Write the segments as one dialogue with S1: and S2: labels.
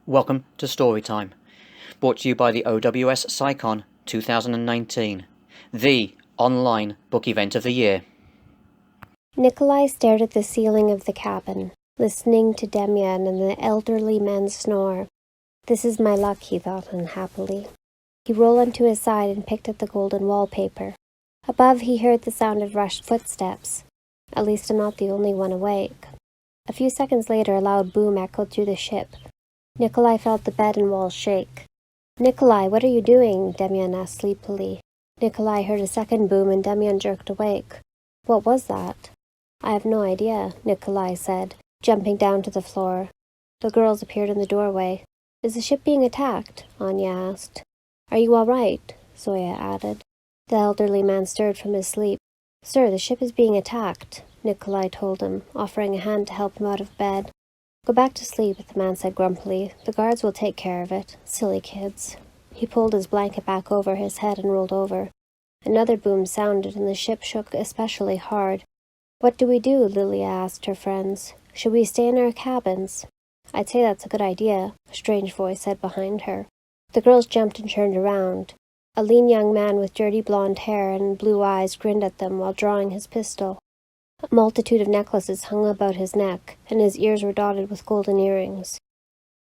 S1: Welcome to Storytime, brought to you by the OWSCyCon2019, the online book event of the year.
S2: Nikolai stared at the ceiling of the cabin, listening to Demyan and the elderly men snore. This is my luck, he thought unhappily. He rolled onto his side and picked at the golden wallpaper. Above he heard the sound of rushed footsteps. At least I'm not the only one awake. A few seconds later a loud boom echoed through the ship. Nikolai felt the bed and walls shake. "Nikolai, what are you doing?" Demyan asked sleepily. Nikolai heard a second boom and Demyan jerked awake. "What was that?" "I have no idea," Nikolai said, jumping down to the floor. The girls appeared in the doorway. "Is the ship being attacked?" Anya asked. "Are you all right?" Zoya added. The elderly man stirred from his sleep. "Sir, the ship is being attacked," Nikolai told him, offering a hand to help him out of bed. "Go back to sleep," the man said grumpily. "The guards will take care of it. Silly kids." He pulled his blanket back over his head and rolled over. Another boom sounded and the ship shook especially hard. "What do we do?" Lilia asked her friends. "Should we stay in our cabins?" "I'd say that's a good idea," a strange voice said behind her. The girls jumped and turned around. A lean young man with dirty blonde hair and blue eyes grinned at them while drawing his pistol. A multitude of necklaces hung about his neck, and his ears were dotted with golden earrings.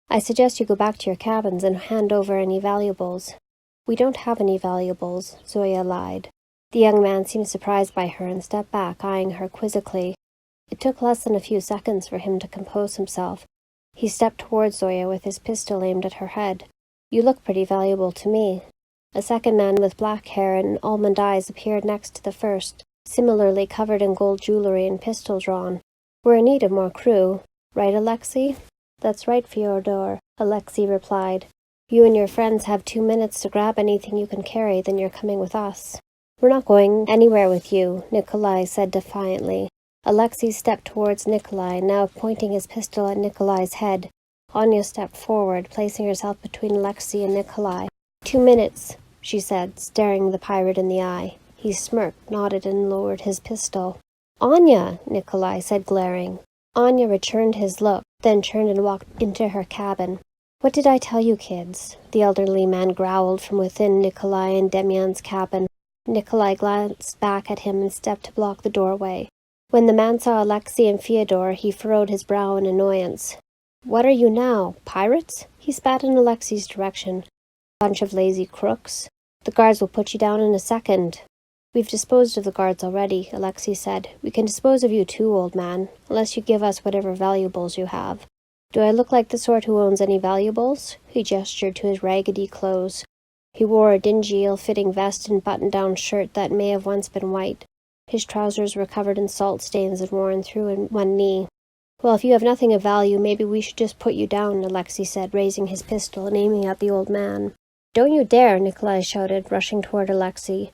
S2: "I suggest you go back to your cabins and hand over any valuables." "We don't have any valuables," Zoya lied. The young man seemed surprised by her and stepped back, eyeing her quizzically. It took less than a few seconds for him to compose himself. He stepped towards Zoya with his pistol aimed at her head. "You look pretty valuable to me." A second man with black hair and almond eyes appeared next to the first, similarly covered in gold jewelry and pistol drawn. "We're in need of more crew. Right, Alexei?" "That's right, Fyodor," Alexei replied. "You and your friends have 2 minutes to grab anything you can carry, then you're coming with us." "We're not going anywhere with you," Nikolai said defiantly. Alexei stepped towards Nikolai, now pointing his pistol at Nikolai's head. Anya stepped forward, placing herself between Alexei and Nikolai. 2 minutes, she said, staring the pirate in the eye. He smirked, nodded, and lowered his pistol. "Anya!" Nikolai said, glaring. Anya returned his look, then turned and walked into her cabin. "What did I tell you, kids?" The elderly man growled from within Nikolai and Demyan's cabin. Nikolai glanced back at him and stepped to block the doorway. When the man saw Alexei and Fyodor, he furrowed his brow in annoyance. "What are you now, pirates?" He spat in Alexei's direction. "Bunch of lazy crooks. The guards will put you down in a second." "We've disposed of the guards already," Alexei said. "We can dispose of you too, old man, unless you give us whatever valuables you have." "Do I look like the sort who owns any valuables?" He gestured to his raggedy clothes. He wore a dingy, ill-fitting vest and button-down shirt that may have once been white. His trousers were covered in salt stains and worn through in one knee. "Well, if you have nothing of value, maybe we should just put you down," Alexei said, raising his pistol and aiming at the old man. "Don't you dare!" Nikolai shouted, rushing toward Alexei.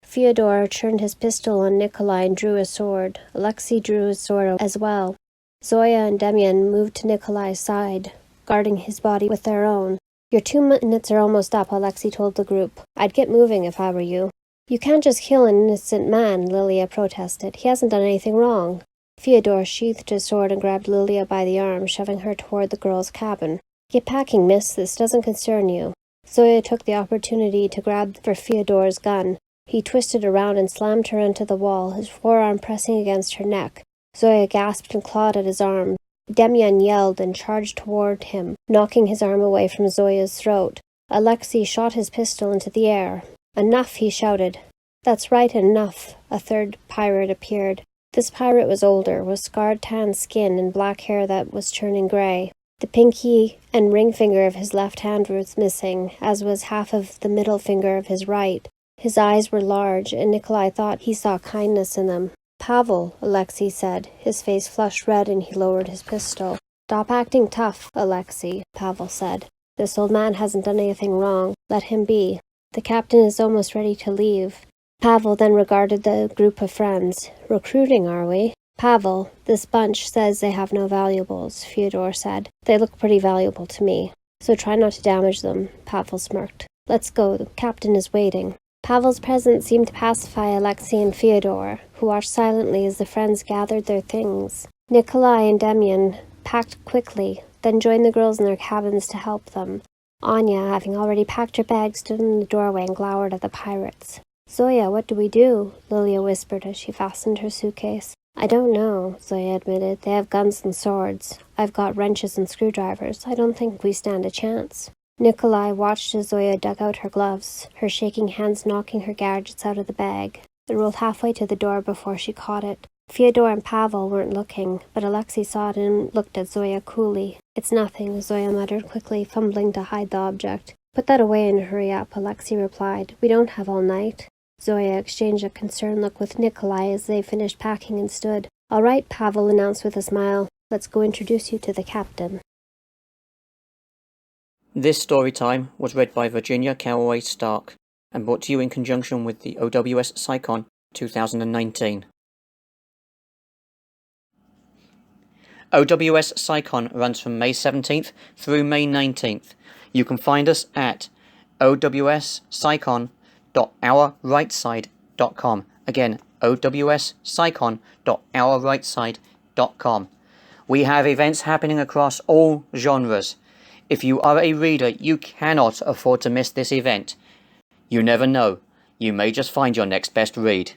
S2: Fyodor turned his pistol on Nikolai and drew his sword. Alexei drew his sword as well. Zoya and Demyan moved to Nikolai's side, guarding his body with their own. "Your 2 minutes are almost up," Alexei told the group. "I'd get moving if I were you." "You can't just kill an innocent man," Lilia protested. "He hasn't done anything wrong." Fyodor sheathed his sword and grabbed Lilia by the arm, shoving her toward the girls' cabin. "Get packing, miss. This doesn't concern you." Zoya took the opportunity to grab for Fyodor's gun. He twisted around and slammed her into the wall, his forearm pressing against her neck. Zoya gasped and clawed at his arm. Demyan yelled and charged toward him, knocking his arm away from Zoya's throat. Alexei shot his pistol into the air. "Enough!" he shouted. "That's right, enough!" A third pirate appeared. This pirate was older, with scarred tan skin and black hair that was turning gray. The pinky and ring finger of his left hand was missing, as was half of the middle finger of his right. His eyes were large, and Nikolai thought he saw kindness in them. "Pavel," Alexei said. His face flushed red and he lowered his pistol. "Stop acting tough, Alexei," Pavel said. "This old man hasn't done anything wrong. Let him be. The captain is almost ready to leave." Pavel then regarded the group of friends. "Recruiting, are we?" "Pavel, this bunch says they have no valuables," Fyodor said. "They look pretty valuable to me. So try not to damage them," Pavel smirked. "Let's go. The captain is waiting." Pavel's presence seemed to pacify Alexei and Fyodor, who watched silently as the friends gathered their things. Nikolai and Demyan packed quickly. then joined the girls in their cabins to help them. Anya, having already packed her bag, stood in the doorway and glowered at the pirates. "Zoya, what do we do?" Lilia whispered as she fastened her suitcase. "I don't know," Zoya admitted. "They have guns and swords. I've got wrenches and screwdrivers. I don't think we stand a chance." Nikolai watched as Zoya dug out her gloves, her shaking hands knocking her gadgets out of the bag. It rolled halfway to the door before she caught it. Fyodor and Pavel weren't looking, but Alexei saw it and looked at Zoya coolly. "It's nothing," Zoya muttered quickly, fumbling to hide the object. "Put that away and hurry up," Alexei replied. "We don't have all night." Zoya exchanged a concerned look with Nikolai as they finished packing and stood. "All right," Pavel announced with a smile. "Let's go introduce you to the captain."
S1: This story time was read by Virginia Carraway Stark and brought to you in conjunction with the OWSCyCon 2019. OWSCyCon runs from May 17th through May 19th. You can find us at OWSCyCon.ourrightside.com. Again, OWSCyCon.ourrightside.com. We have events happening across all genres. If you are a reader, you cannot afford to miss this event. You never know. You may just find your next best read.